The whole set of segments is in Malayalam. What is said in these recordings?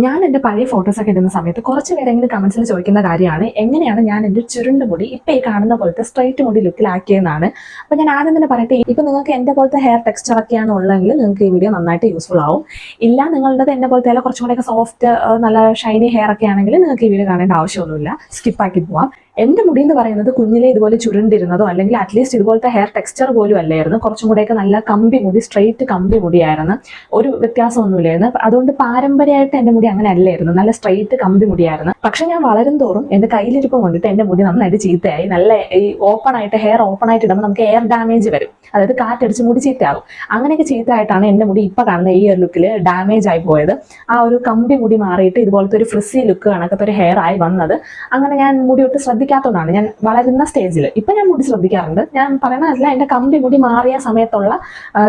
ഞാൻ എൻ്റെ പഴയ ഫോട്ടോസൊക്കെ ഇടുന്ന സമയത്ത് കുറച്ച് പേരെങ്കിലും കമൻസിൽ ചോദിക്കുന്ന കാര്യമാണ് എങ്ങനെയാണ് ഞാൻ എൻ്റെ ചുരുണ്ട മുടി ഇപ്പം ഈ കാണുന്ന പോലത്തെ സ്ട്രൈറ്റ് മുടി ലുക്കിലാക്കിയെന്നാണ്. അപ്പോൾ ഞാൻ ആദ്യം തന്നെ പറയട്ടെ, ഇപ്പം നിങ്ങൾക്ക് എൻ്റെ പോലത്തെ ഹെയർ ടെക്സ്ചർ ഒക്കെയാണ് ഉള്ളതെങ്കിൽ നിങ്ങൾക്ക് ഈ വീഡിയോ നന്നായിട്ട് യൂസ്ഫുൾ ആവും. ഇല്ല, നിങ്ങളുടേത് എൻ്റെ പോലത്തെ അല്ല കുറച്ചും കൂടെയൊക്കെ സോഫ്റ്റ് നല്ല ഷൈനി ഹെയർ ഒക്കെ ആണെങ്കിൽ നിങ്ങൾക്ക് ഈ വീഡിയോ കാണേണ്ട ആവശ്യമൊന്നുമില്ല, സ്കിപ്പാക്കി പോവാം. എൻ്റെ മുടി എന്ന് പറയുന്നത് കുഞ്ഞിലെ ഇതുപോലെ ചുരുണ്ടിരുന്നതോ അല്ലെങ്കിൽ അറ്റ്ലീസ്റ്റ് ഇതുപോലത്തെ ഹെയർ ടെക്സ്ചർ പോലും അല്ലായിരുന്നു. കുറച്ചും കൂടെയൊക്കെ നല്ല കമ്പി മുടി, സ്ട്രെയിറ്റ് കമ്പി മുടിയായിരുന്നു. ഒരു വ്യത്യാസമൊന്നുമില്ലായിരുന്നു. അതുകൊണ്ട് പാരമ്പര്യമായിട്ട് എൻ്റെ മുടി അങ്ങനെ അല്ലായിരുന്നു, നല്ല സ്ട്രെയിറ്റ് കമ്പി മുടിയായിരുന്നു. പക്ഷെ ഞാൻ വളരും തോറും എൻ്റെ കയ്യിലിരിപ്പം കൊണ്ടിട്ട് എൻ്റെ മുടി നന്നായിട്ട് ചീത്തയായി. നല്ല ഈ ഓപ്പൺ ആയിട്ട് ഹെയർ ഓപ്പൺ ആയിട്ട് ഇടുമ്പോൾ നമുക്ക് എയർ ഡാമേജ് വരും, അതായത് കാറ്റടിച്ച് മുടി ചീത്തയാകും. അങ്ങനെയൊക്കെ ചീത്തയായിട്ടാണ് എൻ്റെ മുടി ഇപ്പം കാണുന്ന ഈ ഒരു ലുക്കിൽ ഡാമേജ് ആയി പോയത്. ആ ഒരു കമ്പി മുടി മാറിയിട്ട് ഇതുപോലത്തെ ഒരു ഫ്രിസി ലുക്ക് കണക്കത്തെ ഒരു ഹെയർ ആയി വന്നത്. അങ്ങനെ ഞാൻ മുടി ഒട്ട് ശ്രദ്ധിക്കാത്തതുകൊണ്ടാണ്. ഞാൻ വളരുന്ന സ്റ്റേജിൽ ഇപ്പം ഞാൻ മുടി ശ്രദ്ധിക്കാറുണ്ട്. ഞാൻ പറയുന്നതല്ല, എൻ്റെ കമ്പി മുടി മാറിയ സമയത്തുള്ള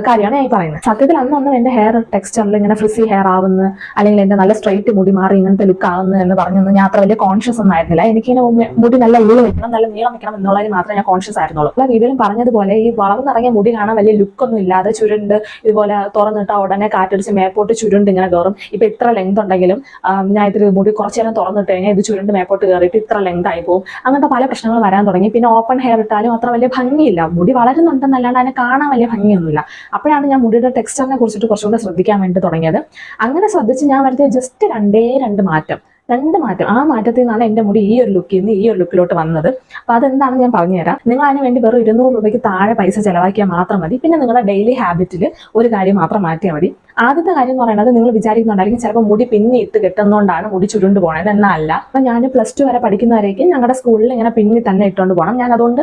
കാര്യമാണ് ഞാൻ പറയുന്നത്. സത്യത്തിൽ അന്നൊന്നും എൻ്റെ ഹെയർ ടെക്സ്ചറിൽ ഇങ്ങനെ ഫ്രിസി ഹെയർ ആവുന്നു അല്ലെങ്കിൽ എൻ്റെ നല്ല സ്ട്രെയിറ്റ് മുടി മാറി ഇങ്ങനത്തെ ലുക്ക് ആവുന്നു എന്ന് പറഞ്ഞൊന്നും ഞാൻ അത്ര വലിയ കോൺഷ്യസ് ഒന്നും ആയിരുന്നില്ല. എനിക്കിങ്ങനെ മുടി നല്ല ഉള്ളു വെക്കണം, നല്ല നീളം വെക്കണം എന്നുള്ളതിന് മാത്രമേ ഞാൻ കോൺഷ്യസ് ആയിരുന്നുള്ളൂ. എല്ലാ വീഡിയോയിലും പറഞ്ഞതുപോലെ ഈ വളർന്നിറങ്ങിയ മുടി കാണാൻ വലിയ ലുക്കൊന്നും ഇല്ലാതെ ചുരുണ്ട് ഇതുപോലെ തുറന്നിട്ട ഉടനെ കാറ്റടിച്ച് മേപ്പോട്ട് ചുരുണ്ട് ഇങ്ങനെ കയറും. ഇപ്പൊ ഇത്ര ലെങ്ത് ഉണ്ടെങ്കിലും ഞാൻ ഇതിൽ മുടി കുറച്ചു നേരം തുറന്നിട്ട് കഴിഞ്ഞാൽ ഇത് ചുരുണ്ട് മേപ്പോട്ട് കയറിയിട്ട് ഇത്ര ലെങ്ത് ആയി പോകും. അങ്ങനത്തെ പല പ്രശ്നങ്ങൾ വരാൻ തുടങ്ങി. പിന്നെ ഓപ്പൺ ഹെയർ ഇട്ടാലും അത്ര വലിയ ഭംഗിയില്ല, മുടി വളരുന്നുണ്ടെന്നല്ലാണ്ട് അതിനെ കാണാൻ വലിയ ഭംഗിയൊന്നുമില്ല. അപ്പോഴാണ് ഞാൻ മുടിയുടെ ടെക്സ്ചറിനെ കുറിച്ചിട്ട് കുറച്ചുകൂടെ ശ്രദ്ധിക്കാൻ വേണ്ടി തുടങ്ങിയത്. അങ്ങനെ ശ്രദ്ധിച്ച് ഞാൻ വരുത്തിയ ജസ്റ്റ് രണ്ട് മാറ്റം. ആ മാറ്റത്തിൽ നിന്നാണ് എൻ്റെ മുടി ഈ ഒരു ലുക്കിൽ നിന്ന് ഈ ഒരു ലുക്കിലോട്ട് വന്നത്. അപ്പോൾ അതെന്താണെന്ന് ഞാൻ പറഞ്ഞുതരാം. നിങ്ങൾ അതിന് വേണ്ടി വെറും 200 രൂപയ്ക്ക് താഴെ പൈസ ചിലവാക്കിയാൽ മാത്രം മതി. പിന്നെ നിങ്ങളുടെ ഡെയിലി ഹാബിറ്റിൽ ഒരു കാര്യം മാത്രം മാറ്റിയാൽ മതി. ആദ്യത്തെ കാര്യം എന്ന് പറയുന്നത്, നിങ്ങൾ വിചാരിക്കുന്നുണ്ടായിരിക്കും ചിലപ്പോൾ മുടി പിന്നി ഇട്ട് കെട്ടുന്നതുകൊണ്ടാണ് മുടി ചുരുണ്ട് പോകണത്. എന്നല്ല. അപ്പം ഞാൻ +2 വരെ പഠിക്കുന്നവരേക്കും ഞങ്ങളുടെ സ്കൂളിൽ ഇങ്ങനെ പിന്നി തന്നെ ഇട്ടുകൊണ്ട് പോകണം. ഞാൻ അതുകൊണ്ട്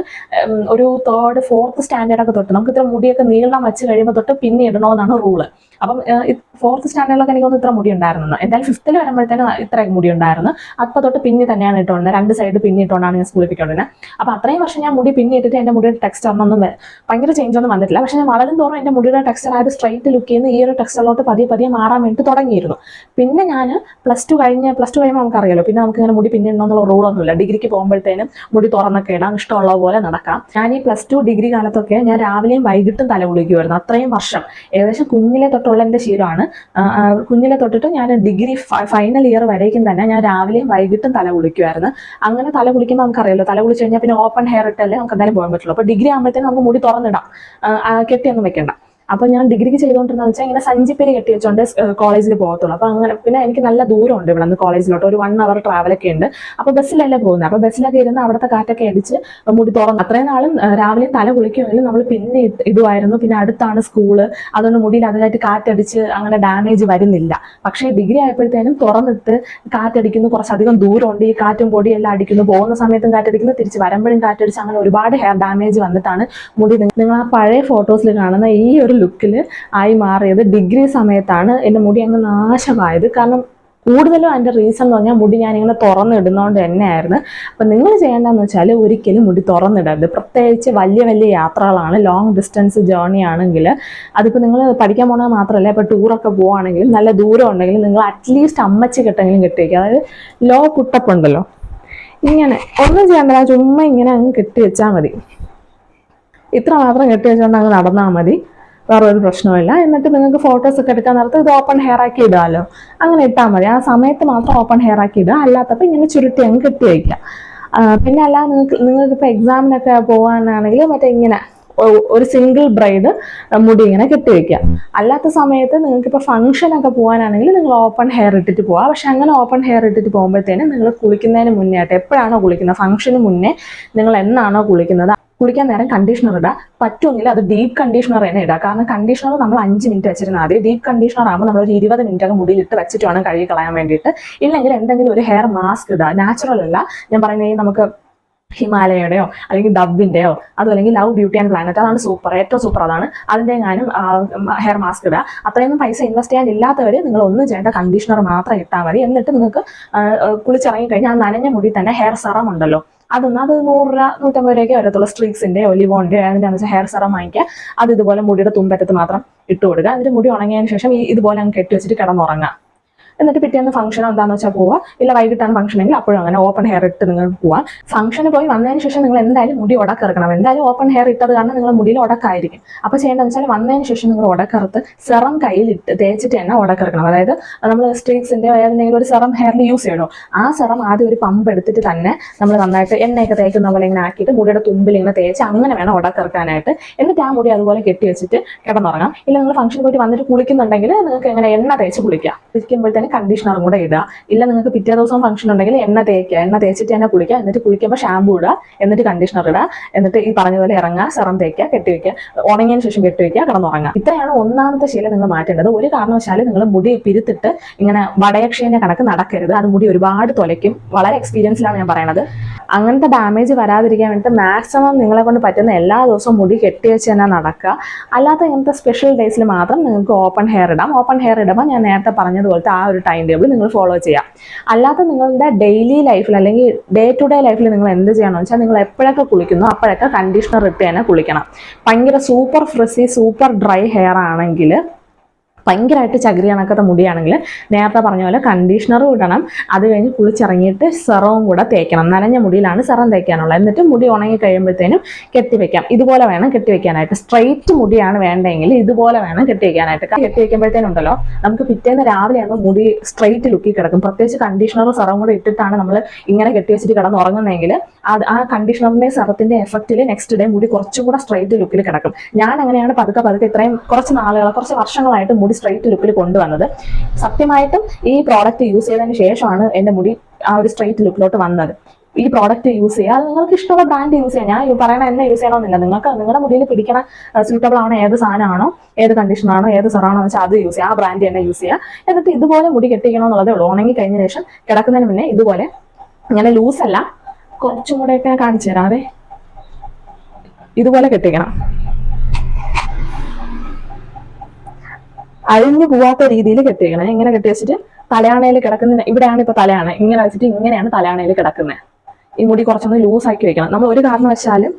ഒരു 3rd 4th സ്റ്റാൻഡേർഡൊക്കെ തൊട്ട് നമുക്ക് ഇത്ര മുടിയൊക്കെ നീളം വെച്ച് കഴിയുമ്പോൾ തൊട്ട് പിന്നി ഇടണമെന്നാണ് റൂള്. അപ്പം 4th സ്റ്റാൻഡേർഡിലൊക്കെ എനിക്കൊന്നും ഇത്ര മുടി ഉണ്ടായിരുന്നു. എന്തായാലും 5th വരുമ്പോഴത്തേനും ഇത്ര മുടി ഉണ്ടായിരുന്നു. അപ്പോൾ തൊട്ട് പിന്നി തന്നെയാണ് ഇട്ടുകൊണ്ടത്. 2 സൈഡ് പിന്നി ഇട്ടുകൊണ്ടാണ് ഞാൻ സ്കൂളിൽ പോയിക്കൊണ്ടിരുന്നത്. അപ്പോൾ അത്രയും വർഷം ഞാൻ മുടി പിന്നി ഇട്ടിട്ട് എൻ്റെ മുടിയുടെ ടെക്സ്ചറിനൊന്നും ഭയങ്കര ചേഞ്ച് ഒന്നും വന്നിട്ടില്ല. പക്ഷെ ഞാൻ വളരും തോറും എൻ്റെ മുടിയുടെ ടെക്സ്ചർ ആയത് സ്ട്രെയിറ്റ് ലുക്കിൽ നിന്ന് ഈ ഒരു ടെക്സ്ചറിലോട്ട് പതിയെ മാറാൻ വേണ്ടി തുടങ്ങിയിരുന്നു. പിന്നെ ഞാൻ +2 കഴിയുമ്പോൾ നമുക്കറിയാലോ, പിന്നെ നമുക്ക് ഇങ്ങനെ മുടി പിന്നിടണമെന്നുള്ള റൂളൊന്നുമില്ല. ഡിഗ്രിക്ക് പോകുമ്പോഴത്തേനും മുടി തുറന്നൊക്കെ ഇടാം, ഇഷ്ടമുള്ള പോലെ നടക്കാം. ഞാൻ ഈ +2 ഡിഗ്രി കാലത്തൊക്കെ ഞാൻ രാവിലെയും വൈകിട്ടും തല കുളിക്കുമായിരുന്നു. അത്രയും വർഷം ഏകദേശം കുഞ്ഞിലെ തൊട്ടുള്ള എൻ്റെ ശീലമാണ്. കുഞ്ഞിലെ തൊട്ടിട്ട് ഞാൻ ഡിഗ്രി ഫൈനൽ ഇയർ വരേക്കും തന്നെ ഞാൻ രാവിലെയും വൈകിട്ടും തല കുളിക്കുമായിരുന്നു. അങ്ങനെ തല കുളിക്കുമ്പോൾ നമുക്കറിയാലോ, തല കുളിച്ച് കഴിഞ്ഞാൽ പിന്നെ ഓപ്പൺ ഹെയർ ഇട്ടല്ലേ നമുക്ക് എന്തായാലും പോകാൻ പറ്റുള്ളൂ. അപ്പോൾ ഡിഗ്രി ആകുമ്പോഴത്തേനും നമുക്ക് മുടി തുറന്നിടാം, കെട്ടിയൊന്നും വെക്കണ്ട. അപ്പോൾ ഞാൻ ഡിഗ്രിക്ക് ചെയ്തുകൊണ്ടിരുന്നത് വെച്ചാൽ ഇങ്ങനെ സഞ്ചിപ്പേര് കെട്ടി വെച്ചുകൊണ്ട് കോളേജിൽ പോകത്തുള്ളൂ. അപ്പോൾ അങ്ങനെ പിന്നെ എനിക്ക് നല്ല ദൂരമുണ്ട് ഇവിടെ നിന്ന് കോളേജിലോട്ട്, ഒരു 1 hour ട്രാവലൊക്കെ ഉണ്ട്. അപ്പോൾ ബസ്സിലല്ലേ പോകുന്നത്. അപ്പോൾ ബസ്സിലൊക്കെ ഇരുന്ന് അവിടുത്തെ കാറ്റൊക്കെ അടിച്ച് മുടി തുറന്നു. അത്രയും നാളും രാവിലെ തല കുളിക്കുമെങ്കിലും നമ്മൾ പിന്നെ ഇടുമായിരുന്നു. പിന്നെ അടുത്താണ് സ്കൂള്, അതുകൊണ്ട് മുടിയിൽ അതിനായിട്ട് കാറ്റടിച്ച് അങ്ങനെ ഡാമേജ് വരുന്നില്ല. പക്ഷേ ഡിഗ്രി ആയപ്പോഴത്തേനും തുറന്നിട്ട് കാറ്റടിക്കുന്നു, കുറച്ചധികം ദൂരമുണ്ട്, ഈ കാറ്റും പൊടിയും എല്ലാം അടിക്കുന്നു, പോകുന്ന സമയത്തും കാറ്റടിക്കുന്നു, തിരിച്ച് വരുമ്പോഴും കാറ്റടിച്ച്, അങ്ങനെ ഒരുപാട് ഹെയർ ഡാമേജ് വന്നിട്ടാണ് മുടി നിങ്ങൾ ആ പഴയ ഫോട്ടോസിൽ കാണുന്ന ഈ ഒരു ലുക്കിൽ ആയി മാറിയത്. ഡിഗ്രി സമയത്താണ് എൻ്റെ മുടി അങ്ങ് നാശമായത്. കാരണം കൂടുതലും അതിൻ്റെ റീസൺ എന്ന് പറഞ്ഞാൽ മുടി ഞാനിങ്ങനെ തുറന്നിടുന്നതുകൊണ്ട് തന്നെയായിരുന്നു. അപ്പം നിങ്ങൾ ചെയ്യേണ്ടതെന്ന് വെച്ചാൽ ഒരിക്കലും മുടി തുറന്നിടരുത്. പ്രത്യേകിച്ച് വലിയ യാത്രകളാണ്, ലോങ് ഡിസ്റ്റൻസ് ജേർണി ആണെങ്കിൽ. അതിപ്പോൾ നിങ്ങൾ പഠിക്കാൻ പോകുന്നത് മാത്രമല്ല, ഇപ്പോൾ ടൂറൊക്കെ പോവുകയാണെങ്കിൽ നല്ല ദൂരം ഉണ്ടെങ്കിൽ നിങ്ങൾ അറ്റ്ലീസ്റ്റ് അമ്മച്ചി കെട്ടെങ്കിലും കെട്ടി വയ്ക്കുക. അതായത് ലോ പുട്ടപ്പ് ഉണ്ടല്ലോ, ഇങ്ങനെ ഒന്നും ചെയ്യേണ്ട, ചുമ്മാ ഇങ്ങനെ അങ്ങ് കെട്ടി വെച്ചാൽ മതി. ഇത്ര മാത്രം കെട്ടി വെച്ചുകൊണ്ട് അങ്ങ് നടന്നാൽ മതി, വേറെ ഒരു പ്രശ്നമില്ല. എന്നിട്ട് നിങ്ങൾക്ക് ഫോട്ടോസ് ഒക്കെ എടുക്കാൻ നേരത്ത് ഇത് ഓപ്പൺ ഹെയർ ആക്കി ഇടാമല്ലോ, അങ്ങനെ ഇട്ടാൽ മതി. ആ സമയത്ത് മാത്രം ഓപ്പൺ ഹെയർ ആക്കി ഇടുക, അല്ലാത്തപ്പോൾ ഇങ്ങനെ ചുരുട്ടി അങ്ങ് കെട്ടി വയ്ക്കുക. പിന്നെ അല്ല, നിങ്ങൾക്കിപ്പോൾ എക്സാമിനൊക്കെ പോകാനാണെങ്കിൽ മറ്റേ ഇങ്ങനെ ഒരു സിംഗിൾ ബ്രൈഡ് മുടി ഇങ്ങനെ കെട്ടിവെക്കുക. അല്ലാത്ത സമയത്ത് നിങ്ങൾക്കിപ്പോൾ ഫംഗ്ഷനൊക്കെ പോകാനാണെങ്കിൽ നിങ്ങൾ ഓപ്പൺ ഹെയർ ഇട്ടിട്ട് പോവാം. പക്ഷെ അങ്ങനെ ഓപ്പൺ ഹെയർ ഇട്ടിട്ട് പോകുമ്പോഴത്തേനും നിങ്ങൾ കുളിക്കുന്നതിന് മുന്നേ ആയിട്ട്, എപ്പോഴാണോ കുളിക്കുന്നത്, ഫംഗ്ഷന് മുന്നേ നിങ്ങൾ എന്നാണോ കുളിക്കുന്നത്, കുളിക്കാൻ നേരം കണ്ടീഷണർ ഇടുക. പറ്റുമെങ്കിൽ അത് ഡീപ്പ് കണ്ടീഷണർ തന്നെ ഇടുക. കാരണം കണ്ടീഷണർ നമ്മൾ 5 മിനിറ്റ് വെച്ചിരുന്നാൽ മതി. ഡീപ്പ് കണ്ടീഷണർ ആകുമ്പോൾ നമ്മൾ ഒരു 20 മിനിറ്റ് ഒക്കെ മുടിയിലിട്ട് വെച്ചിട്ട് വേണം കഴുകി കളയാൻ വേണ്ടിയിട്ട്. ഇല്ലെങ്കിൽ എന്തെങ്കിലും ഒരു ഹെയർ മാസ്ക് ഇടുക. നാച്ചുറൽ അല്ല ഞാൻ പറയുന്നത്, നമുക്ക് ഹിമാലയയുടെയോ അല്ലെങ്കിൽ ഡവിൻ്റെയോ അല്ലെങ്കിൽ ലവ് ബ്യൂട്ടി ആൻഡ് പ്ലാനറ്റ്, അതാണ് ഏറ്റവും സൂപ്പർ അതാണ്. അതിൻ്റെ ഞാനും ഹെയർ മാസ്ക് ഇടുക. അത്രയൊന്നും പൈസ ഇൻവെസ്റ്റ് ചെയ്യാൻ ഇല്ലാത്തവർ നിങ്ങൾ ഒന്നും ചെയ്യേണ്ട, കണ്ടീഷണർ മാത്രം ഇട്ടാൽ മതി. എന്നിട്ട് നിങ്ങൾക്ക് കുളിച്ചിറങ്ങി കഴിഞ്ഞാൽ ആ നനഞ്ഞ മുടി തന്നെ ഹെയർ സെറം ഉണ്ടല്ലോ, അത് 100 രൂപ 150 രൂപയൊക്കെ വരത്തുള്ളൂ. സ്ട്രീക്സിൻ്റെയോ ലിവോൻ്റെയോ അതിൻ്റെ ഹെയർ സെറം വാങ്ങിക്കുക. അത് ഇതുപോലെ മുടിയുടെ തുമ്പറ്റത്ത് മാത്രം ഇട്ട് കൊടുക്കുക. അതിൻ്റെ മുടി ഉണങ്ങിയതിന് ശേഷം ഇതുപോലെ അങ്ങ് കെട്ടി വെച്ചിട്ട് കിടന്നുറങ്ങുക. എന്നിട്ട് പിറ്റേന്ന് ഫംഗ്ഷൻ എന്താണെന്ന് വെച്ചാൽ പോവുക. ഇല്ല വൈകിട്ടാണ് ഫംഗ്ഷൻ എങ്കിൽ അപ്പോഴും അങ്ങനെ ഓപ്പൺ ഹെയർ ഇട്ട് നിങ്ങൾക്ക് പോവാം. ഫംഗ്ഷന് പോയി വന്നതിന് ശേഷം നിങ്ങൾ എന്തായാലും മുടി ഉടക്കിറക്കണം. എന്തായാലും ഓപ്പൺ ഹെയർ ഇട്ടത് കാരണം നിങ്ങൾ മുടിയിൽ ഉടക്കായിരിക്കും. അപ്പോൾ ചെയ്യേണ്ടതെന്ന് വെച്ചാൽ വന്നതിന് ശേഷം നിങ്ങൾ ഉടക്കറുത്ത് സെറം കയ്യിലിട്ട് തേച്ചിട്ട് തന്നെ ഉടക്കിറക്കണം. അതായത് നമ്മൾ സ്ട്രീക്സിന്റെ ഏതെങ്കിലും ഒരു സെറം ഹെയറിൽ യൂസ് ചെയ്യണോ, ആ സെറം ആദ്യം ഒരു പമ്പ് എടുത്തിട്ട് തന്നെ നമ്മൾ നന്നായിട്ട് എണ്ണയൊക്കെ തേക്കുന്ന പോലെ ഇങ്ങനെ ആക്കിയിട്ട് മുടിയുടെ തുമ്പിൽ ഇങ്ങനെ തേച്ച് അങ്ങനെ വേണം ഉടക്കിറക്കാനായിട്ട്. എന്നിട്ട് ആ മുടി അതുപോലെ കെട്ടി വെച്ചിട്ട് കിടന്നുറങ്ങാം. ഇല്ല നിങ്ങൾ ഫംഗ്ഷൻ പോയിട്ട് വന്നിട്ട് കുളിക്കുന്നുണ്ടെങ്കിൽ നിങ്ങൾക്ക് എങ്ങനെ എണ്ണ തേച്ച് കുളിക്കാം. കുളിക്കുമ്പോഴത്തേന് കണ്ടീഷണറും കൂടെ ഇടുക. ഇല്ല നിങ്ങൾക്ക് പിറ്റേ ദിവസം ഫംഗ്ഷൻ ഉണ്ടെങ്കിൽ എണ്ണ തേക്കുക, എണ്ണ തേച്ചിട്ട് തന്നെ കുളിക്കുക. എന്നിട്ട് കുളിക്കുമ്പോൾ ഷാമ്പൂ ഇടുക, എന്നിട്ട് കണ്ടീഷണർ ഇടുക, എന്നിട്ട് ഈ പറഞ്ഞതുപോലെ ഇറങ്ങുക, സെറം തേക്കുക, കെട്ടിവെക്കുക, ഉണങ്ങിയതിന് ശേഷം കെട്ടിവെക്കുക, കിടന്നുറങ്ങുക. ഇത്രയാണ് ഒന്നാമത്തെ ശീലം നിങ്ങൾ മാറ്റേണ്ടത്. ഒരു കാരണവശാലും നിങ്ങൾ മുടി പിരുത്തിട്ട് ഇങ്ങനെ വടയക്ഷേന്റെ കണക്ക് നടക്കരുത്. അത് മുടി ഒരുപാട് തൊലയ്ക്കും. വളരെ എക്സ്പീരിയൻസിലാണ് ഞാൻ പറയുന്നത്. അങ്ങനത്തെ ഡാമേജ് വരാതിരിക്കാൻ വേണ്ടിയിട്ട് മാക്സിമം നിങ്ങളെ കൊണ്ട് പറ്റുന്ന എല്ലാ ദിവസവും മുടി കെട്ടിവെച്ച് തന്നെ നടക്കുക. അല്ലാത്ത ഇങ്ങനത്തെ സ്പെഷ്യൽ ഡേയ്സിൽ മാത്രം നിങ്ങൾക്ക് ഓപ്പൺ ഹെയർ ഇടാം. ഓപ്പൺ ഹെയർ ഇടുമ്പോൾ ഞാൻ നേരത്തെ പറഞ്ഞതുപോലത്തെ ആ ഒരു ടൈം ടേബിൾ നിങ്ങൾ ഫോളോ ചെയ്യാം. അല്ലാത്ത നിങ്ങളുടെ ഡെയിലി ലൈഫിൽ അല്ലെങ്കിൽ ഡേ ടു ഡേ ലൈഫിൽ നിങ്ങൾ എന്ത് ചെയ്യണമെന്ന് വെച്ചാൽ നിങ്ങൾ എപ്പോഴൊക്കെ കുളിക്കുന്നു അപ്പോഴൊക്കെ കണ്ടീഷണർ ഇട്ട് തന്നെ കുളിക്കണം. ഭയങ്കര super frizzy super dry hair ആണെങ്കിൽ, ഭയങ്കരമായിട്ട് ചകിരി കണക്കത്തെ മുടിയാണെങ്കിൽ നേരത്തെ പറഞ്ഞ പോലെ കണ്ടീഷണറും ഇടണം. അത് കഴിഞ്ഞ് കുളിച്ചിറങ്ങിയിട്ട് സെറവും കൂടെ തേക്കണം. നനഞ്ഞ മുടിയിലാണ് സെറം തേക്കാനുള്ളത്. എന്നിട്ട് മുടി ഉണങ്ങി കഴിയുമ്പോഴത്തേനും കെട്ടിവെക്കാം. ഇതുപോലെ വേണം കെട്ടിവെക്കാനായിട്ട്. സ്ട്രെയിറ്റ് മുടിയാണ് വേണ്ടെങ്കിൽ ഇതുപോലെ വേണം കെട്ടിവെക്കാനായിട്ട്. കെട്ടിവെക്കുമ്പോഴത്തേനുണ്ടല്ലോ നമുക്ക് പിറ്റേന്ന് രാവിലെ ആകുമ്പോൾ മുടി സ്ട്രെയിറ്റ് ലുക്കിൽ കിടക്കും. പ്രത്യേകിച്ച് കണ്ടീഷണറും സെറവും കൂടെ ഇട്ടിട്ടാണ് നമ്മൾ ഇങ്ങനെ കെട്ടിവെച്ചിട്ട് കിടന്ന് ഉറങ്ങുന്നതെങ്കിൽ ആ കണ്ടീഷണറിന്റെ സെറത്തിന്റെ എഫക്റ്റിൽ നെക്സ്റ്റ് ഡേ മുടി കുറച്ചും കൂടെ സ്ട്രെയിറ്റ് ലുക്കിൽ കിടക്കും. ഞാൻ അങ്ങനെയാണ് പതുക്കെ ഇത്രയും കുറച്ച് വർഷങ്ങളായിട്ട് മുടി സ്ട്രെയിറ്റ് ലുക്കിൽ കൊണ്ടുവന്നത്. സത്യമായിട്ടും ഈ പ്രോഡക്റ്റ് യൂസ് ചെയ്തതിന് ശേഷമാണ് എൻ്റെ മുടി ആ ഒരു സ്ട്രെയിറ്റ് ലുക്കിലോട്ട് വന്നത്. ഈ പ്രോഡക്റ്റ് യൂസ് ചെയ്യുക, അത് നിങ്ങൾക്ക് ഇഷ്ടമുള്ള ബ്രാൻഡ് യൂസ് ചെയ്യാം. ഞാൻ പറയണ എന്നെ യൂസ് ചെയ്യണമെന്നില്ല. നിങ്ങൾക്ക് നിങ്ങളുടെ മുടിയിൽ പിടിക്കണ സ്യൂട്ടബിൾ ആണോ, ഏത് സാധനമാണോ, ഏത് കണ്ടീഷണറാണോ, ഏത് സെറാണോ എന്ന് വെച്ചാൽ അത് യൂസ് ചെയ്യുക. ആ ബ്രാൻഡ് തന്നെ യൂസ് ചെയ്യുക. എന്നിട്ട് ഇതുപോലെ മുടി കെട്ടിക്കണമെന്നുള്ളതേ ഉള്ളൂ. ഉണങ്ങി കഴിഞ്ഞ ശേഷം കിടക്കുന്നതിന് മുന്നേ ഇതുപോലെ ഇങ്ങനെ ലൂസല്ല, കുറച്ചും കൂടെയൊക്കെ കാണിച്ചു തരാതെ ഇതുപോലെ കെട്ടിക്കണം. അഴിഞ്ഞു പോവാത്ത രീതിയിൽ കെട്ടിവെക്കണം. ഇങ്ങനെ കെട്ടി വെച്ചിട്ട് തലയാണയിൽ കിടക്കുന്ന ഇവിടെയാണ് ഇപ്പൊ തലയാണ, ഇങ്ങനെ വെച്ചിട്ട് ഇങ്ങനെയാണ് തലയാണയിൽ കിടക്കുന്നത്. ഈ മുടി കുറച്ചൊന്ന് ലൂസാക്കി വെക്കണം. നമ്മൾ ഒരു കാരണവശാലും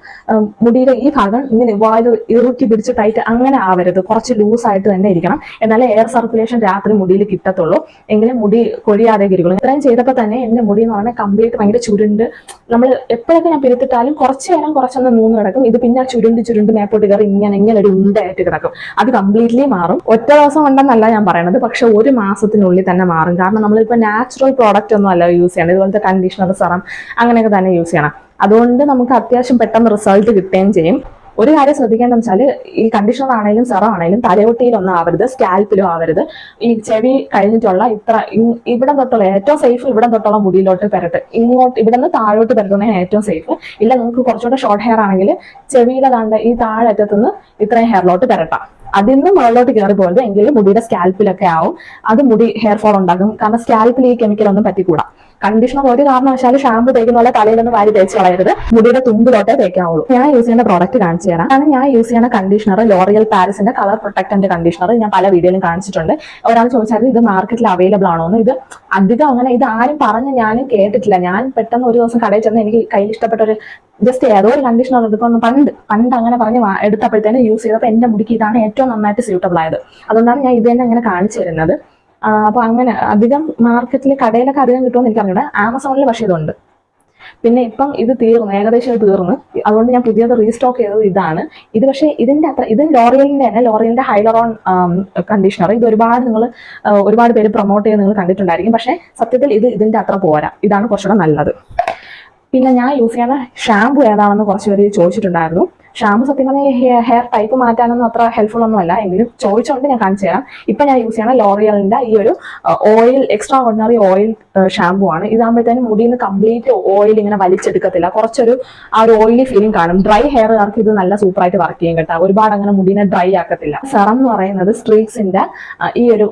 മുടിയുടെ ഈ ഭാഗം ഇങ്ങനെ വായു ഇറുക്കി പിടിച്ച് ടൈറ്റ് അങ്ങനെ ആവരുത്. കുറച്ച് ലൂസായിട്ട് തന്നെ ഇരിക്കണം. എന്നാലേ എയർ സർക്കുലേഷൻ രാത്രി മുടിയിൽ കിട്ടത്തുള്ളൂ. എങ്കിലും മുടി കൊഴിയാതെ ഇരിക്കുള്ളൂ. ഇത്രയും ചെയ്തപ്പോൾ തന്നെ എന്റെ മുടി എന്ന് പറഞ്ഞാൽ കംപ്ലീറ്റ് ഭയങ്കര ചുരുണ്ട്, നമ്മൾ എപ്പോഴൊക്കെ ഞാൻ പിരിത്തിട്ടാലും കുറച്ച് നേരം കുറച്ചൊന്ന് നൂന്ന് കിടക്കും. ഇത് പിന്നെ ചുരുണ്ട് മേപ്പോട്ട് കയറി ഇങ്ങനെ ഒരു ഉണ്ടയായിട്ട് കിടക്കും. അത് കംപ്ലീറ്റ്ലി മാറും. ഒറ്റ ദിവസം കൊണ്ടെന്നല്ല ഞാൻ പറയണത്, പക്ഷെ ഒരു മാസത്തിനുള്ളിൽ തന്നെ മാറും. കാരണം നമ്മളിപ്പോൾ നാച്ചുറൽ പ്രോഡക്റ്റ് ഒന്നും അല്ല യൂസ് ചെയ്യണം. ഇതുപോലത്തെ കണ്ടീഷണർ, സെറം അങ്ങനെയൊക്കെ തന്നെ യൂസ് ചെയ്യണം. അതുകൊണ്ട് നമുക്ക് അത്യാവശ്യം പെട്ടെന്ന് റിസൾട്ട് കിട്ടുകയും ചെയ്യും. ഒരു കാര്യം ശ്രദ്ധിക്കേണ്ടതെന്ന് വെച്ചാൽ ഈ കണ്ടീഷണർ ആണെങ്കിലും സെറം ആണെങ്കിലും തലയൊട്ടിയിലൊന്നും ആവരുത്, സ്കാൽപ്പിലും ആവരുത്. ഈ ചെവി കഴിഞ്ഞിട്ടുള്ള ഇവിടെ തൊട്ടുള്ള ഏറ്റവും സേഫ് ഇവിടെ തൊട്ടുള്ള മുടിയിലോട്ട് പെരട്ട്. ഇങ്ങോട്ട് ഇവിടെ നിന്ന് താഴോട്ട് പെരട്ടുന്നതാണ് ഏറ്റവും സേഫ്. ഇല്ല നിങ്ങൾക്ക് കുറച്ചുകൂടെ ഷോർട്ട് ഹെയർ ആണെങ്കിൽ ചെവിയുടെ താണ്ട ഈ താഴെ അറ്റത്തുനിന്ന് ഇത്രയും ഹെയറിലോട്ട് പെരട്ടാം. അതിൽ നിന്ന് മുകളിലോട്ട് കയറി പോയത് എങ്കിലും മുടിയുടെ സ്കാൽപ്പിലൊക്കെ ആവും. അത് മുടി ഹെയർ ഫോൾ ഉണ്ടാകും. കാരണം സ്കാൽപ്പിൽ ഈ കെമിക്കൽ ഒന്നും പറ്റിക്കൂടാ. കണ്ടീഷണർ ഒരു കാരണവശാലും ഷാമ്പു തേക്കുന്ന പോലെ തലയിലൊന്നും വാരി തേച്ച് കളയരുത്. മുടിയുടെ തുമ്പിലോട്ടേ തേക്കാവുള്ളൂ. ഞാൻ യൂസ് ചെയ്യുന്ന പ്രോഡക്റ്റ് കാണിച്ചു തരാം. ഞാൻ യൂസ് ചെയ്യുന്ന കണ്ടീഷണർ ലോറിയൽ പാരിസിന്റെ കളർ പ്രൊട്ടക്ടന്റ് കണ്ടീഷണർ. ഞാൻ പല വീഡിയോയിലും കാണിച്ചിട്ടുണ്ട്. ഒരാൾ ചോദിച്ചാൽ ഇത് മാർക്കറ്റിൽ അവൈലബിൾ ആണോ എന്ന്. ഇത് അധികം അങ്ങനെ ഇത് ആരും പറഞ്ഞ് ഞാനും കേട്ടിട്ടില്ല. ഞാൻ പെട്ടെന്ന് ഒരു ദിവസം കടയിൽ ചെന്ന് എനിക്ക് കയ്യിൽ ഇഷ്ടപ്പെട്ട ഒരു ജസ്റ്റ് ഏതോ ഒരു കണ്ടീഷണർ എടുക്കുമെന്ന് പണ്ട് അങ്ങനെ പറഞ്ഞ് എടുത്തപ്പോഴത്തേനും യൂസ് ചെയ്തപ്പോൾ എന്റെ മുടിക്ക് ഇതാണ് ഏറ്റവും നന്നായിട്ട് സ്യൂട്ടബിൾ ആയത്. അതുകൊണ്ടാണ് ഞാൻ ഇത് തന്നെ അങ്ങനെ കാണിച്ചു തരുന്നത്. അപ്പൊ അങ്ങനെ അധികം മാർക്കറ്റിൽ കടയിലൊക്കെ അധികം കിട്ടുമെന്ന് എനിക്കറിഞ്ഞൂടെ. ആമസോണിൽ പക്ഷേ ഇതുണ്ട്. പിന്നെ ഇപ്പം ഇത് തീർന്നു, ഏകദേശം തീർന്നു. അതുകൊണ്ട് ഞാൻ പുതിയത് റീസ്റ്റോക്ക് ചെയ്തത് ഇതാണ്. ഇത് പക്ഷേ ഇത് ലോറിയലിന്റെ തന്നെ, ലോറിയലിന്റെ ഹൈലറോൺ കണ്ടീഷണർ. ഇത് ഒരുപാട് പേര് പ്രൊമോട്ട് ചെയ്ത് നിങ്ങൾ കണ്ടിട്ടുണ്ടായിരിക്കും. പക്ഷേ സത്യത്തിൽ ഇതിന്റെ അത്ര പോരാ. ഇതാണ് കുറച്ചുകൂടെ നല്ലത്. പിന്നെ ഞാൻ യൂസ് ചെയ്യുന്ന ഷാമ്പു ഏതാണെന്ന് കുറച്ച് പേര് ചോദിച്ചിട്ടുണ്ടായിരുന്നു. ഷാമ്പു സത്യം പറഞ്ഞാൽ ഹെയർ ടൈപ്പ് മാറ്റാനൊന്നും അത്ര ഹെൽപ്ഫുൾ ഒന്നും അല്ല. എങ്കിലും ചോദിച്ചുകൊണ്ട് ഞാൻ കാണിച്ചു തരാം. ഇപ്പൊ ഞാൻ യൂസ് ചെയ്യണ ലോറിയലിന്റെ ഈ ഒരു oil, extra ordinary oil shampoo ആണ്. ഇതാകുമ്പോഴത്തേനും മുടിയിൽ നിന്ന് കംപ്ലീറ്റ് ഓയിൽ ഇങ്ങനെ വലിച്ചെടുക്കത്തില്ല. കുറച്ചൊരു ആ ഒരു ഓയിലി ഫീലിംഗ് കാണും. ഡ്രൈ ഹെയറുകാർക്ക് ഇത് നല്ല സൂപ്പറായിട്ട് വർക്ക് ചെയ്യും കേട്ടോ. ഒരുപാട് അങ്ങനെ മുടിനെ ഡ്രൈ ആക്കത്തില്ല. സെറം എന്ന് പറയുന്നത് സ്ട്രീക്സിന്റെ ഈ ഒരു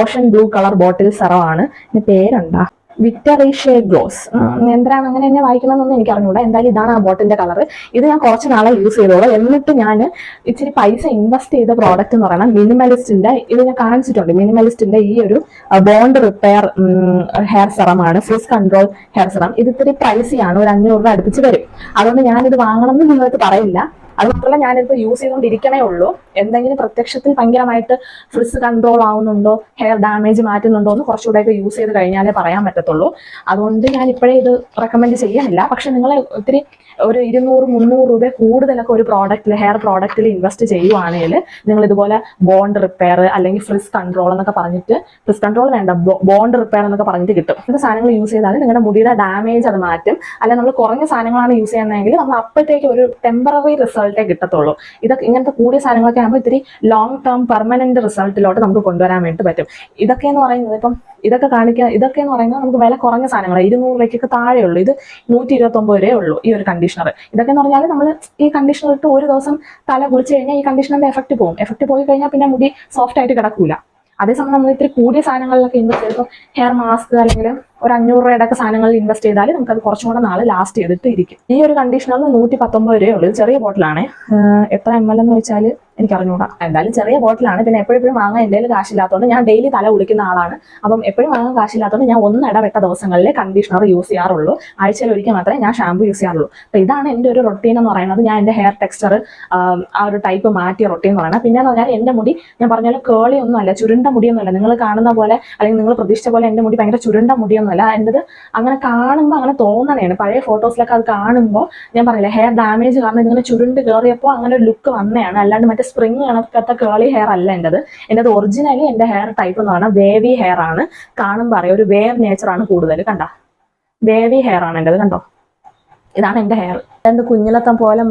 ഓഷൻ ബ്ലൂ കളർ ബോട്ടിൽ സെറം ആണ്. ഇതിന്റെ പേരുണ്ടാ വിക്ടറീഷ്യ ഗ്ലോസ്. എന്തിനാണ് അങ്ങനെ എന്നെ വായിക്കണമെന്നൊന്നും എനിക്ക് അറിഞ്ഞൂടാ. എന്തായാലും ഇതാണ് ആ ബോട്ടിന്റെ കളർ. ഇത് ഞാൻ കുറച്ച് നാളെ യൂസ് ചെയ്തോളൂ. എന്നിട്ട് ഞാൻ ഇച്ചിരി പൈസ ഇൻവെസ്റ്റ് ചെയ്ത പ്രോഡക്റ്റ് എന്ന് പറയുന്നത് മിനിമലിസ്റ്റിന്റെ, ഇത് ഞാൻ കാണിച്ചിട്ടുണ്ട്. മിനിമലിസ്റ്റിന്റെ ഈ ഒരു ബോണ്ട് റിപ്പയർ ഹെയർ സെറമാണ്, ഫ്രിസ് കൺട്രോൾ ഹെയർ സെറം. ഇത് ഇത്തിരി പ്രൈസിയാണ്, ഒരു 500 രൂപ അടുപ്പിച്ച് വരും. അതുകൊണ്ട് ഞാനിത് വാങ്ങണം എന്ന് നിങ്ങൾക്ക് പറയില്ല. അത് മാത്രമല്ല ഞാനിപ്പോൾ യൂസ് ചെയ്തുകൊണ്ടിരിക്കണേ ഉള്ളൂ. എന്തെങ്കിലും പ്രത്യക്ഷത്തിൽ ഭയങ്കരമായിട്ട് ഫ്രിസ് കൺട്രോൾ ആവുന്നുണ്ടോ, ഹെയർ ഡാമേജ് മാറ്റുന്നുണ്ടോ എന്ന് കുറച്ചുകൂടെയൊക്കെ യൂസ് ചെയ്ത് കഴിഞ്ഞാലേ പറയാൻ പറ്റത്തുള്ളൂ. അതുകൊണ്ട് ഞാൻ ഇപ്പോഴേ ഇത് റെക്കമെൻഡ് ചെയ്യുന്നില്ല. പക്ഷെ നിങ്ങൾ ഒത്തിരി ഒരു 200-300 രൂപ കൂടുതലൊക്കെ ഒരു പ്രോഡക്റ്റിൽ, ഹെയർ പ്രോഡക്റ്റിൽ ഇൻവെസ്റ്റ് ചെയ്യുവാണെങ്കിൽ നിങ്ങൾ ഇതുപോലെ ബോണ്ട് റിപ്പയർ അല്ലെങ്കിൽ ഫ്രിസ് കൺട്രോൾ എന്നൊക്കെ പറഞ്ഞിട്ട്, ഫ്രിസ് കൺട്രോൾ വേണ്ട, ബോണ്ട് റിപ്പയർ എന്നൊക്കെ പറഞ്ഞിട്ട് കിട്ടും. ഇങ്ങനത്തെ സാധനങ്ങൾ യൂസ് ചെയ്താൽ നിങ്ങളുടെ മുടിയുടെ ഡാമേജ് അത് മാറ്റും. അല്ല നമ്മൾ കുറഞ്ഞ സാധനങ്ങളാണ് യൂസ് ചെയ്യുന്നതെങ്കിൽ നമ്മൾ അപ്പോഴത്തേക്ക് ഒരു ടെമ്പററി റിസൾട്ടേ കിട്ടത്തുള്ളൂ. ഇതൊക്കെ ഇങ്ങനത്തെ കൂടിയ സാധനങ്ങളൊക്കെ ആകുമ്പോൾ ഇത്തിരി ലോങ് ടേം പെർമനന്റ് റിസൾട്ടിലോട്ട് നമുക്ക് കൊണ്ടുവരാൻ വേണ്ടി പറ്റും. ഇതൊക്കെ എന്ന് പറയുന്നത് ഇപ്പം ഇതൊക്കെ എന്ന് പറയുന്നത് നമുക്ക് വില കുറഞ്ഞ സാധനങ്ങൾ 200 രൂപയ്ക്കൊക്കെ താഴെ ഉള്ളൂ. ഇത് 129 രൂപയേ ഉള്ളൂ ഈ ഒരു കണ്ടീഷണർ. ഇതൊക്കെ എന്ന് പറഞ്ഞാൽ നമ്മൾ ഈ കണ്ടീഷണർ ഇട്ട് ഒരു ദിവസം തല കുളിച്ച് കഴിഞ്ഞാൽ ഈ കണ്ടീഷണറിന്റെ എഫക്റ്റ് പോകും. എഫക്റ്റ് പോയി കഴിഞ്ഞാൽ പിന്നെ മുടി സോഫ്റ്റ് ആയിട്ട് കിടക്കൂല. അതേസമയം നമ്മൾ ഇത്തിരി കൂടിയ സാധനങ്ങളിലൊക്കെ ഇൻവെസ്റ്റ് ചെയ്തപ്പോൾ ഹെയർ മാസ്ക് അല്ലെങ്കിൽ ഒരു 500 രൂപയുടെ ഒക്കെ സാധനങ്ങളിൽ ഇൻവെസ്റ്റ് ചെയ്താൽ നമുക്കത് കുറച്ചും കൂടെ നാളെ ലാസ്റ്റ് ചെയ്തിട്ട് ഇരിക്കും. ഈ ഒരു കണ്ടീഷണറിന് 119 രൂപയേ ഉള്ളൂ. ചെറിയ ബോട്ടിലാണ്. എത്ര ml എന്ന് വെച്ചാൽ എനിക്ക് അറിഞ്ഞൂടാ. എന്തായാലും ചെറിയ ബോട്ടിലാണ്. പിന്നെ എപ്പോഴും വാങ്ങാൻ എൻ്റെ കയ്യിൽ കാശില്ലാത്തതുകൊണ്ട്, ഞാൻ ഡെയിലി തല കുളിക്കുന്ന ആളാണ്. അപ്പം എപ്പോഴും വാങ്ങാൻ കാശില്ലാത്തതുകൊണ്ട് ഞാൻ ഒന്നിടവിട്ട ദിവസങ്ങളിലെ കണ്ടീഷണർ യൂസ് ചെയ്യാറുള്ളൂ. ആഴ്ചയിൽ ഒരിക്കൽ മാത്രമേ ഞാൻ ഷാമ്പു യൂസ് ചെയ്യാറുള്ളൂ. അപ്പോൾ ഇതാണ് എൻ്റെ ഒരു റൊട്ടീൻ എന്ന് പറയുന്നത്. ഞാൻ എൻ്റെ ഹെയർ ടെക്സ്ചർ ആ ഒരു ടൈപ്പ് മാറ്റിയ റൊട്ടീൻ എന്ന് പറയുന്നത്. പിന്നെ എന്ന് പറഞ്ഞാൽ എൻ്റെ മുടി ഞാൻ പറഞ്ഞാൽ കേളി ഒന്നുമല്ല, ചുരുണ്ട മുടിയൊന്നുമല്ല. നിങ്ങൾ കാണുന്ന പോലെ അല്ലെങ്കിൽ നിങ്ങൾ പ്രതീക്ഷിച്ച പോലെ എൻ്റെ മുടി ഭയങ്കര ചുരുണ്ട മുടിയൊന്നുമല്ല. എൻ്റെത് അങ്ങനെ കാണുമ്പോൾ അങ്ങനെ തോന്നണേണ്. പഴയ ഫോട്ടോസിലൊക്കെ അത് കാണുമ്പോൾ ഞാൻ പറഞ്ഞില്ല, ഹെയർ ഡാമേജ് കാരണം ഇതിങ്ങനെ ചുരുണ്ട് കയറിയപ്പോൾ അങ്ങനെ ഒരു ലുക്ക് വന്നതാണ്. അല്ലാണ്ട് മറ്റേ സ്പ്രിങ് കണക്കത്തെ കേളി ഹെയർ അല്ല എൻ്റെത് ഒറിജിനലി എൻ്റെ ഹെയർ ടൈപ്പ് എന്ന് പറഞ്ഞാൽ വേവി ഹെയർ ആണ്. കാണുമ്പോൾ അറിയാം, ഒരു വേവ് നേച്ചറാണ് കൂടുതൽ. കണ്ട, വേവി ഹെയർ ആണ് എൻ്റെത്. കണ്ടോ, ഇതാണ് എൻ്റെ ഹെയർ. എൻ്റെ കുഞ്ഞിലത്തെ പോലെ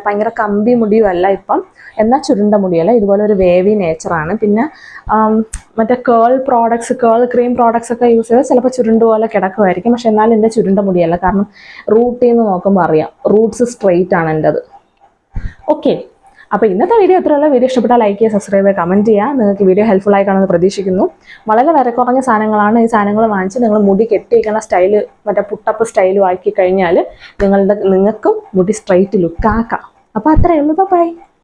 ഭയങ്കര കമ്പി മുടിയും അല്ല ഇപ്പം, എന്നാൽ ചുരുണ്ട മുടിയല്ല. ഇതുപോലെ ഒരു വേവി നേച്ചറാണ്. പിന്നെ മറ്റേ കേൾ ക്രീം പ്രോഡക്ട്സ് ഒക്കെ യൂസ് ചെയ്താൽ ചിലപ്പോൾ ചുരുണ്ട് പോലെ കിടക്കുമായിരിക്കും. പക്ഷെ എന്നാലും എൻ്റെ ചുരുണ്ട മുടിയല്ല. കാരണം റൂട്ടിൽ നിന്ന് നോക്കുമ്പോൾ അറിയാം, റൂട്ട്സ് സ്ട്രെയിറ്റ് ആണ് എൻ്റെത്. ഓക്കെ, അപ്പോൾ ഇന്നത്തെ വീഡിയോ ഇത്രയുള്ള. വീഡിയോ ഇഷ്ടപ്പെട്ടാൽ ലൈക്ക് ചെയ്യുക, സബ്സ്ക്രൈബ് ചെയ്യുക, കമൻറ്റ് ചെയ്യുക. നിങ്ങൾക്ക് വീഡിയോ ഹെൽപ്ഫുൾ ആയി കാണുമെന്ന് പ്രതീക്ഷിക്കുന്നു. വളരെ വില കുറഞ്ഞ സാധനങ്ങളാണ്. ഈ സാധനങ്ങൾ വാങ്ങിച്ച് നിങ്ങൾ മുടി കെട്ടിയിരിക്കുന്ന സ്റ്റൈല് മറ്റേ പുട്ടപ്പ് സ്റ്റൈലും ആക്കി കഴിഞ്ഞാൽ നിങ്ങൾക്കും മുടി സ്ട്രൈറ്റ് ലുക്ക് ആക്കാം. അപ്പോൾ അത്രയേ ഉള്ളൂ. ബൈ.